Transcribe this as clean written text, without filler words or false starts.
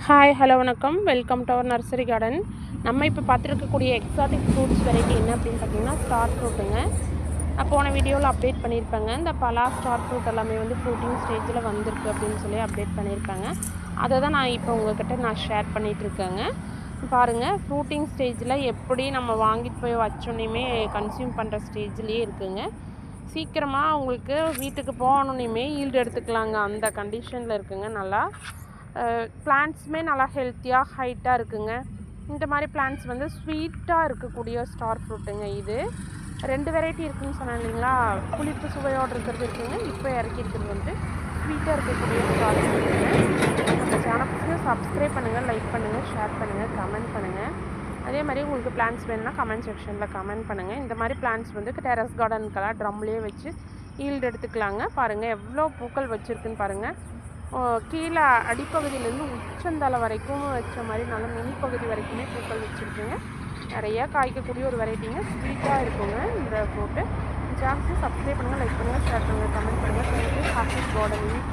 Hi hello வணக்கம். Welcome to our nursery garden. நம்ம இப்போ பார்த்துருக்கக்கூடிய எக்ஸாட்டிக் ஃப்ரூட்ஸ் வெரைட்டி என்ன அப்படின்னு பார்த்தீங்கன்னா ஸ்டார் ஃப்ரூட்டுங்க. போன வீடியோவில் அப்டேட் பண்ணியிருப்பாங்க. இந்த பலா ஸ்டார் ஃப்ரூட் எல்லாமே வந்து ஃப்ரூட்டிங் ஸ்டேஜில் வந்திருக்கு அப்படின்னு சொல்லி அப்டேட் பண்ணியிருப்பாங்க. அதை தான் நான் இப்போ உங்கள்கிட்ட ஷேர் பண்ணிகிட்ருக்கேங்க. பாருங்கள், ஃப்ரூட்டிங் ஸ்டேஜில் எப்படி நம்ம வாங்கிட்டு போய் வச்சோன்னையுமே கன்சியூம் பண்ணுற ஸ்டேஜ்லேயே இருக்குங்க. சீக்கிரமாக உங்களுக்கு வீட்டுக்கு போகணுன்னையுமே ஈல்டு எடுத்துக்கலாங்க, அந்த கண்டிஷனில் இருக்குங்க. நல்லா பிளான்ட்ஸுமே நல்லா ஹெல்த்தியாக ஹைட்டாக இருக்குங்க. இந்த மாதிரி பிளான்ட்ஸ் வந்து ஸ்வீட்டாக இருக்கக்கூடிய ஸ்டார் ஃப்ரூட்டுங்க. இது 2 வெரைட்டி இருக்குதுன்னு சொன்னேன் இல்லைங்களா. புளிப்பு சுவையோடு இருக்கிறது இருக்குதுங்க. இப்போ இறக்கி இருக்கிறது வந்து ஸ்வீட்டாக இருக்கக்கூடிய ஸ்டார் ஃப்ரூட்டுங்க. நம்ம சேனலுக்கு சப்ஸ்கிரைப் பண்ணுங்கள், லைக் பண்ணுங்கள், ஷேர் பண்ணுங்கள், கமெண்ட் பண்ணுங்கள். அதே மாதிரி உங்களுக்கு பிளான்ட்ஸ் வேணும்னா கமெண்ட் செக்ஷனில் கமெண்ட் பண்ணுங்கள். இந்த மாதிரி பிளான்ட்ஸ் வந்து டெரஸ் கார்டனுக்கெல்லாம் ட்ரம்லேயே வச்சு ஈல்டு எடுத்துக்கலாங்க. பாருங்கள் எவ்வளோ பூக்கள் வச்சுருக்குன்னு பாருங்கள். கீழே அடிப்பகுதியிலேருந்து உச்சந்தலை வரைக்கும் வச்ச மாதிரி நல்லா நுனி பகுதி வரைக்குமே பூக்கள் வச்சுருக்குங்க. நிறையா காய்க்கக்கூடிய ஒரு வெரைட்டிங்க. ஸ்வீட்டாக இருக்குங்க இந்த ஃப்ரூட்டு. சேனலுக்கு சப்ஸ்கிரைப் பண்ணுங்கள், லைக் பண்ணுங்கள், ஷேர் பண்ணுங்கள், கமெண்ட் பண்ணுங்கள். Happy gardening.